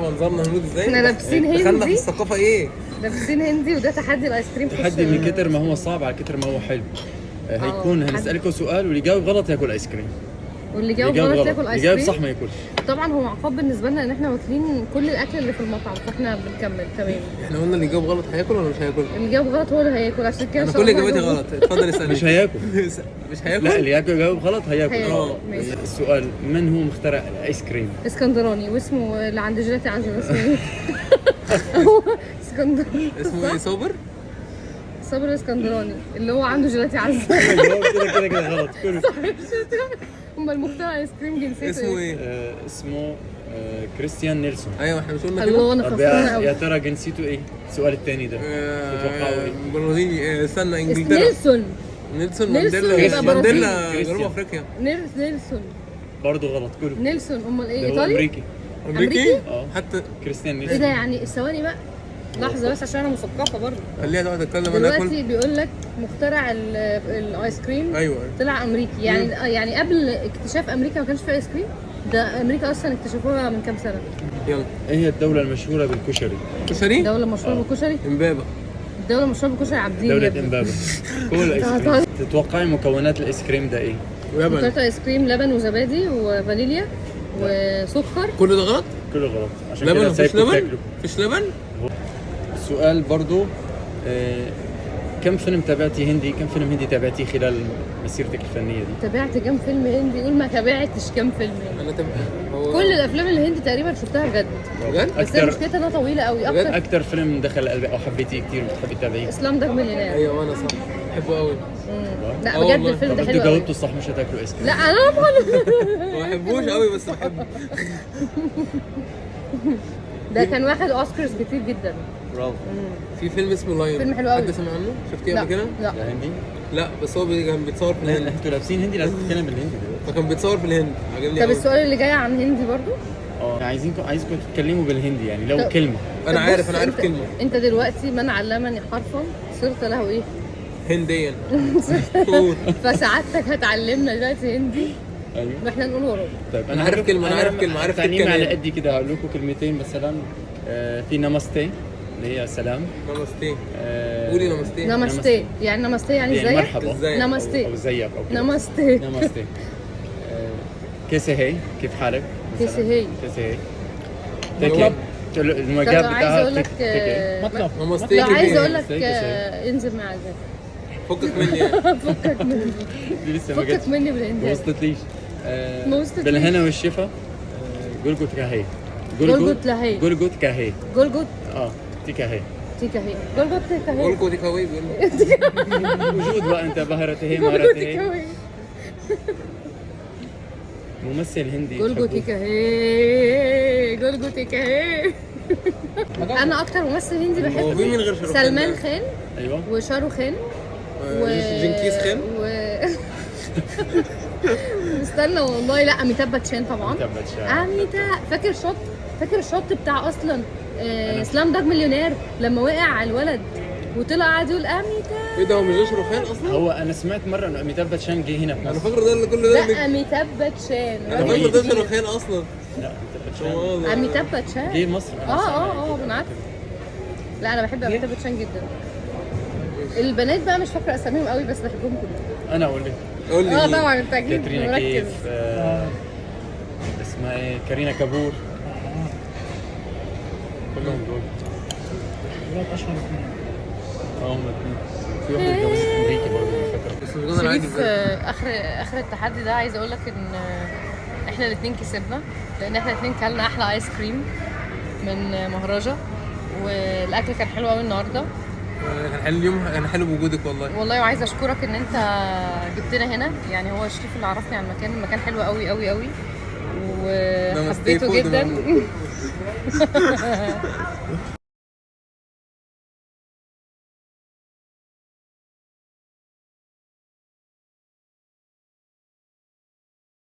نظامنا هنود ازاي؟ احنا لابسين هندي. دخلنا في الثقافه ايه؟ لابسين هندي وده تحدي الايس كريم. تحدي من كتر ما هو صعب على كتر ما هو حلو. هيكون هنسألكوا سؤال واللي يجاوب غلط ياكل ايس كريم. واللي جاوب غلط ياكل ايس كريم. اللي جاوب صح ما ياكلش. طبعا هو عقاب بالنسبه لنا ان احنا واكلين كل الاكل اللي في المطعم، فاحنا بنكمل. تمام. احنا قلنا اللي يجاوب غلط هياكل ولا مش هياكل؟ اللي جاوب غلط هو اللي هياكل، عشان كده انا كل اجاباتي غلط. اتفضل اسالني. مش هياكل. مش هياكل؟ لا اللي يجاوب غلط هياكل. ماشي. السؤال من هو مخترع الايس كريم؟ اسكندراني، واسمه اللي عند جيلاتي عجب اسمه ايه؟ اسكندراني. اسمه ايه؟ صابر؟ صابر الاسكندراني اللي هو عنده جيلاتي عجب. كده غلط كله. امال المخترع ايس كريم جنسيته اسمه ايه؟ اسمه كريستيان نيلسون. ايوه احنا مش قلنا الله كده؟ انا خسرانه قوي. يا ترى جنسيته ايه؟ السؤال الثاني ده تتوقعوا ايه؟ برازيلي. استنى، انجلترا. نيلسون نيلسون نيلسون مانديلا. يبقى مانديلا برازيلي. جنوب افريقيا. نيلسون برضه غلط كله. نيلسون. امال ايه؟ ده هو ايطالي؟ امريكي. امريكي؟ اه حتى كريستيان ايه نيلسون. ده يعني؟ ثواني بقى، لحظه بس عشان انا مثقفه برضه. خليها تقعد تتكلم. انا دلوقتي اكل. بيقول لك مخترع الايس كريم ايوه طلع امريكي، يعني قبل اكتشاف امريكا ما كانش في ايس كريم. ده امريكا اصلا اكتشفوها من كام سنه. يلا. ايه هي الدولة المشهورة بالكشري؟ كشري؟ دوله مشهوره بالكشري. امبابه. الدوله مشهوره بالكشري عابدين. دولة امبابة. هو الايس كريم. تتوقعي مكونات الايس كريم ده ايه؟ ولبن. مكونات ايس كريم لبن وزبادي وفانيليا وسكر. كل ده غلط؟ كله غلط عشان لبن؟ كده مفيش سايبكم لبن؟ تاكلوا. مفيش لبن؟ السؤال برضو كم فيلم تابعتي هندي؟ كم فيلم هندي تابعتيه خلال مسيرتك الفنية دي؟ تابعت كام فيلم هندي؟ قول ما تابعتش كام فيلم هندي. انا هو كل الافلام الهندي تقريبا شفتها بجد، بجد؟ بس هي مشكلتها انها طويله قوي. بجد؟ اكتر أكتر فيلم دخل قلبك أو حبيتيه كتير بتحبي تتابعيه؟ اسلام داج مليونير. ايوه انا صح بحبه قوي. لا آه بجد والله. الفيلم طب ده انتوا حلو قوي. جاوبتوا صح مش هتاكلوا ايس كريم. لا انا طبعا ما بحبوش قوي بس بحبه. ده كان واخد اوسكارز كتير جدا. برافو. في فيلم اسمه لاين. فيلم حلو قوي. حد سمع عنه؟ شفتيه لا قبل كده؟ لا ده هندي؟ لا بس هو كان بيتصور في لا الهند. انتوا لابسين هندي لازم تتكلم بالهندي دلوقتي. فكان بيتصور في الهند. عجبني طب قوي. السؤال اللي جاي عن هندي برضو. عايزكم تتكلموا بالهندي يعني لو طب- كلمة. انا طب عارف بص، انا عارف انت- كلمه انت دلوقتي من علمني حرفا صرت له ايه؟ هنديا. قول. فسعادتك هتعلمنا دلوقتي هندي ايوه واحنا نقول وراك. طيب أنا عارف كلمة، أنا عارف كلمة، عارف تعليم كلمة. على قدي كده هقول لكم كلمتين مثلا. في نمستي اللي هي سلام. نمستي. قولي نمستي. نمستي يعني نمستي يعني يعني زيك. مرحبا. ازيك؟ نمستي. او زيك او كده. نمستي. نمستي. كيسي هي كيف حالك؟ مثلاً. كيسي هي. كيسي هي. مطلب. المجاب طب عايز بتاعها اقول لك مطلب. نمستي. لا عايز كيف اقول إيه؟ لك كيسي هي. انزل معايا زي. فكك مني يعني. فكك مني. دي لسه ما فكك جاتش. مني ما بالهندي. وصلتليش. ما وصلتليش. بالهنا والشفا. جولجوت كاهي. جولجوت لاهي. جولجوت كاهي. جولجوت تيكا هي. تيكا هي. جولجوت تيكا هي. قول ديك هوي بيقول. وجود بقى انت بهرتي هي جولجوت مهرتي تيكا هي. هي. ممثل هندي جولجوت تحبوه؟ تيكا هي. جولجوت تيكا هي. انا اكتر ممثل هندي هو في مين غير بحبه شاروخ خان سلمان ده؟ خان ايوه وشارو خان جنكيز خان. استنى والله، لا اميتاب باتشان طبعا. أميتاب باتشان. فاكر الشوت بتاع اصلا اسلام داج مليونير لما وقع على الولد وطلع قاعد يقول اميتاب. ايه ده هو مش ده شاروخ خان اصلا؟ هو انا سمعت مره انه اميتاب باتشان جه هنا في انا مصر. فاكر ده اللي كل ده لا اميتاب باتشان انا فاكر ده شاروخ خان اصلا. لا اميتاب باتشان والله. اميتاب باتشان جه مصر. أنا سامع. انا عارفه. لا انا بحب اميتاب باتشان جدا. البنات بقى مش فاكره اساميهم قوي بس بحبهم كلهم. انا اقول لك قول لي مين؟ طبعا انت اكيد كاترينا مركز. كيف اسمها ايه كارينا كابور. كلهم دول ولاد اشهر اثنين. هم الاثنين. في واحد اتجوز امريكي برضه مش فاكر. بس مش قادر عادي شريف ازاي. اخر التحدي ده عايزه اقول لك ان احنا الاثنين كسبنا، لان احنا الاثنين كلنا احلى ايس كريم من مهرجة، والاكل كان حلو قوي النهارده. كان حلو اليوم، كان حلو بوجودك والله. والله وعايزه اشكرك ان انت جبتنا هنا، يعني هو شريف اللي عرفني على المكان حلو قوي قوي قوي وحبيته جدا.